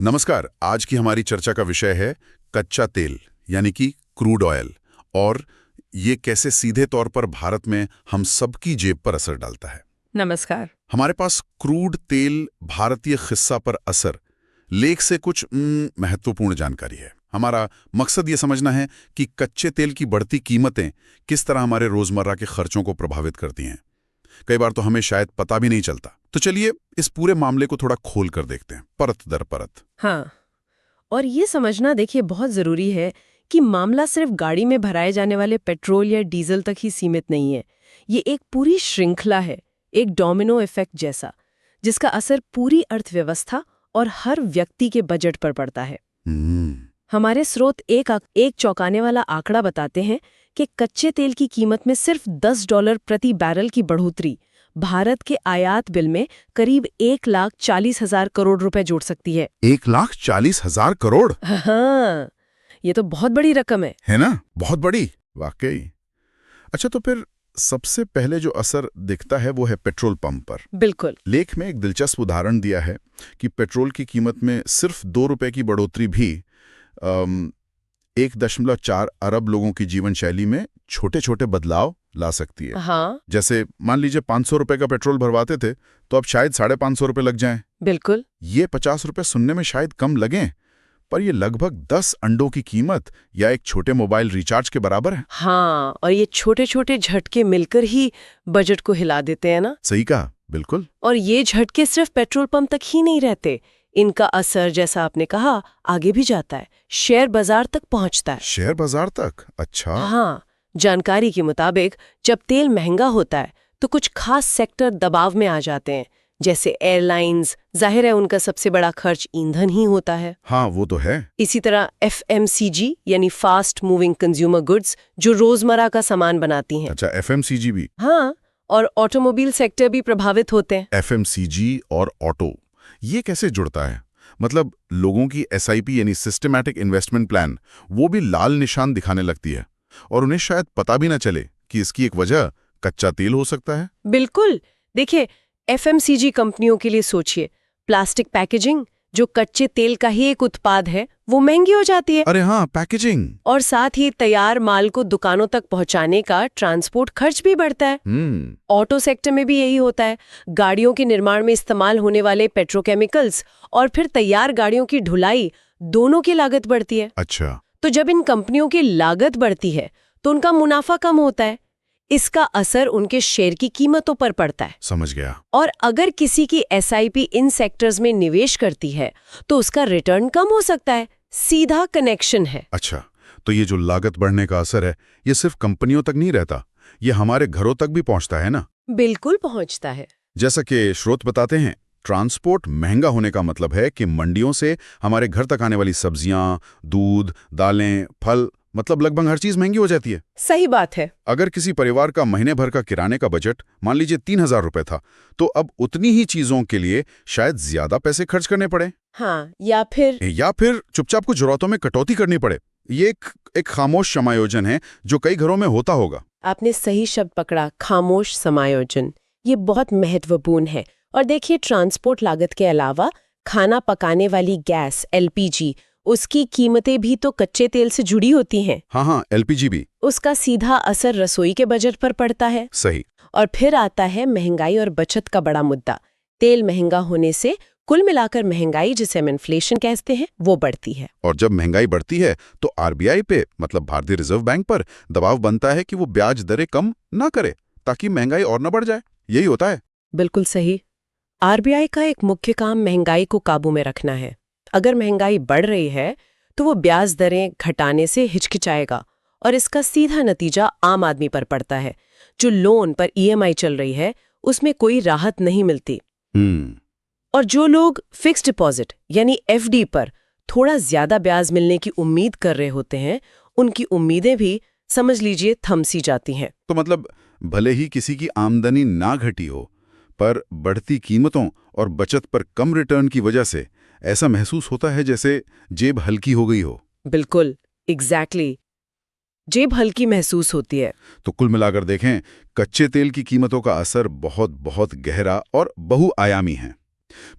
नमस्कार। आज की हमारी चर्चा का विषय है कच्चा तेल यानी कि क्रूड ऑयल, और ये कैसे सीधे तौर पर भारत में हम सबकी जेब पर असर डालता है। नमस्कार। हमारे पास क्रूड तेल भारतीय खिस्सा पर असर लेख से कुछ महत्वपूर्ण जानकारी है। हमारा मकसद ये समझना है कि कच्चे तेल की बढ़ती कीमतें किस तरह हमारे रोजमर्रा के खर्चों को प्रभावित करती हैं। कई बार तो हमें शायद पता भी नहीं चलता। तो चलिए इस पूरे मामले को थोड़ा खोल कर देखते हैं, परत दर परत। हाँ, और ये समझना देखिए बहुत ज़रूरी है कि मामला सिर्फ गाड़ी में भराए जाने वाले पेट्रोल या डीजल तक ही सीमित नहीं है। ये एक पूरी श्रृंखला है, एक डोमिनो इफेक्ट जैसा, जिसका असर पूरी अर्थव्यवस्था और हर व्यक्ति के बजट पर पड़ता है। हमारे स्रोत एक चौंकाने वाला आंकड़ा बताते हैं कि कच्चे तेल की कीमत में सिर्फ $10 प्रति बैरल की बढ़ोतरी भारत के आयात बिल में करीब 1,40,000 करोड़ रुपए जोड़ सकती है। 1,40,000 करोड़? हाँ, ये तो बहुत बड़ी रकम है ना? बहुत बड़ी, वाकई। अच्छा, तो फिर सबसे पहले जो असर दिखता है वो है पेट्रोल पंप पर। बिल्कुल। लेख में एक दिलचस्प उदाहरण दिया है कि पेट्रोल की कीमत में सिर्फ 2 रुपए की बढ़ोतरी भी 1.4 अरब लोगों की जीवन शैली में छोटे छोटे बदलाव ला सकती है। हाँ, जैसे मान लीजिए 500 रुपए का पेट्रोल भरवाते थे तो अब शायद 550 रुपए लग जाएं। बिल्कुल। ये 50 रुपए सुनने में शायद कम लगें, पर ये लगभग 10 अंडों की कीमत या एक छोटे मोबाइल रिचार्ज के बराबर है। हाँ, और ये छोटे छोटे झटके मिलकर ही बजट को हिला देते हैं ना। सही कहा, बिल्कुल। और ये झटके सिर्फ पेट्रोल पंप तक ही नहीं रहते, इनका असर जैसा आपने कहा आगे भी जाता है, शेयर बाजार तक पहुंचता है। शेयर बाजार तक? अच्छा। हाँ, जानकारी के मुताबिक जब तेल महंगा होता है तो कुछ खास सेक्टर दबाव में आ जाते हैं, जैसे एयरलाइंस। जाहिर है उनका सबसे बड़ा खर्च ईंधन ही होता है। हाँ, वो तो है। इसी तरह FMCG यानी फास्ट मूविंग कंज्यूमर गुड्स, जो रोजमर्रा का सामान बनाती हैं। अच्छा, FMCG भी? हाँ, और ऑटोमोबाइल सेक्टर भी प्रभावित होते हैं। FMCG और ऑटो, ये कैसे जुड़ता है? मतलब लोगों की SIP यानी सिस्टमैटिक इन्वेस्टमेंट प्लान, वो भी लाल निशान दिखाने लगती है, और उन्हें शायद पता भी ना चले कि इसकी एक वजह कच्चा तेल हो सकता है। बिल्कुल। देखिए, FMCG कंपनियों के लिए सोचिए, प्लास्टिक पैकेजिंग जो कच्चे तेल का ही एक उत्पाद है, वो महंगी हो जाती है। अरे हाँ, पैकेजिंग। और साथ ही तैयार माल को दुकानों तक पहुंचाने का ट्रांसपोर्ट खर्च भी बढ़ता है। ऑटो सेक्टर में भी यही होता है। गाड़ियों के निर्माण में इस्तेमाल होने वाले पेट्रोकेमिकल्स और फिर तैयार गाड़ियों की ढुलाई, दोनों की लागत बढ़ती है। अच्छा। तो जब इन कंपनियों की लागत बढ़ती है तो उनका मुनाफा कम होता है। इसका असर उनके शेयर की कीमतों पर पड़ता है। समझ गया। और अगर किसी की SIP इन सेक्टर्स में निवेश करती है तो उसका रिटर्न कम हो सकता है। सीधा कनेक्शन है। अच्छा, तो ये जो लागत बढ़ने का असर है, ये सिर्फ कंपनियों तक नहीं रहता, ये हमारे घरों तक भी पहुंचता है ना? बिल्कुल पहुंचता है। जैसा कि स्रोत बताते हैं, ट्रांसपोर्ट महंगा होने का मतलब है कि मंडियों से हमारे घर तक आने वाली सब्जियां, दूध, दालें, फल, मतलब लगभग हर चीज महंगी हो जाती है। सही बात है। अगर किसी परिवार का महीने भर का किराने का बजट मान लीजिए 3,000 रुपए था, तो अब उतनी ही चीजों के लिए शायद ज्यादा पैसे खर्च करने पड़े। हाँ, या फिर चुपचाप कुछ जरूरतों में कटौती करनी पड़े। ये एक खामोश समायोजन है जो कई घरों में होता होगा। आपने सही शब्द पकड़ा, खामोश समायोजन। ये बहुत महत्वपूर्ण है। और देखिए, ट्रांसपोर्ट लागत के अलावा खाना पकाने वाली गैस LPG, उसकी कीमतें भी तो कच्चे तेल से जुड़ी होती हैं। हाँ, LPG भी। उसका सीधा असर रसोई के बजट पर पड़ता है। सही। और फिर आता है महंगाई और बचत का बड़ा मुद्दा। तेल महंगा होने से कुल मिलाकर महंगाई, जिसे हम इन्फ्लेशन कहते हैं, वो बढ़ती है। और जब महंगाई बढ़ती है तो RBI पे, मतलब भारतीय रिजर्व बैंक पर दबाव बनता है कि वो ब्याज दरें कम ना करे ताकि महंगाई और न बढ़ जाए। यही होता है। बिल्कुल सही। RBI का एक मुख्य काम महंगाई को काबू में रखना है। अगर महंगाई बढ़ रही है तो वो ब्याज दरें घटाने से हिचकिचाएगा, और इसका सीधा नतीजा आम आदमी पर पड़ता है। जो लोन पर EMI चल रही है उसमें कोई राहत नहीं मिलती। और जो लोग फिक्स्ड डिपॉजिट यानी FD पर थोड़ा ज्यादा ब्याज मिलने की उम्मीद कर रहे होते हैं, उनकी उम्मीदें भी समझ लीजिए थम सी जाती हैं। तो मतलब भले ही किसी की आमदनी ना घटी हो, पर बढ़ती कीमतों और बचत पर कम रिटर्न की वजह से ऐसा महसूस होता है जैसे जेब हल्की हो गई हो। बिल्कुल, एग्जैक्टली। जेब हल्की महसूस होती है। तो कुल मिलाकर देखें, कच्चे तेल की कीमतों का असर बहुत बहुत गहरा और बहुआयामी है।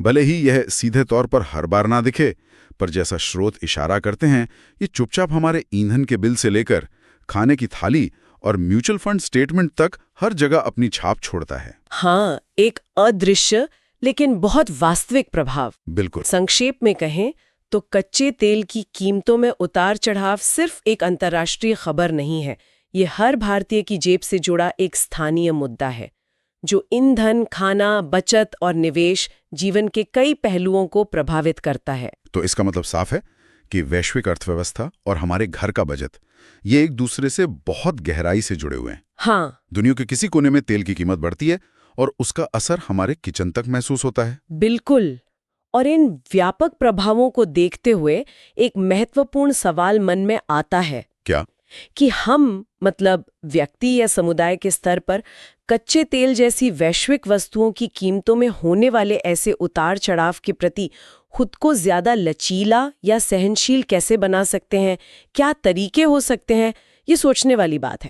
भले ही यह सीधे तौर पर हर बार ना दिखे, पर जैसा स्रोत इशारा करते हैं, ये चुपचाप हमारे ईंधन के बिल से लेकर खाने की थाली और म्यूचुअल फंड स्टेटमेंट तक हर जगह अपनी छाप छोड़ता है। हाँ, एक अदृश्य लेकिन बहुत वास्तविक प्रभाव। बिल्कुल। संक्षेप में कहें तो कच्चे तेल की कीमतों में उतार चढ़ाव सिर्फ एक अंतर्राष्ट्रीय खबर नहीं है, ये हर भारतीय की जेब से जुड़ा एक स्थानीय मुद्दा है, जो ईंधन, खाना, बचत और निवेश जीवन के कई पहलुओं को प्रभावित करता है। तो इसका मतलब साफ है कि वैश्विक अर्थव्यवस्था और हमारे घर का बजट ये एक दूसरे से बहुत गहराई से जुड़े हुए हैं। हाँ, दुनिया के किसी कोने में तेल की कीमत बढ़ती है और उसका असर हमारे किचन तक महसूस होता है। बिल्कुल। और इन व्यापक प्रभावों को देखते हुए एक महत्वपूर्ण सवाल मन में आता है। क्या? कि हम मतलब व्यक्ति या समुदाय के स्तर पर कच्चे तेल जैसी वैश्विक वस्तुओं की कीमतों में होने वाले ऐसे उतार चढ़ाव के प्रति खुद को ज्यादा लचीला या सहनशील कैसे बना सकते हैं? क्या तरीके हो सकते हैं? ये सोचने वाली बात है।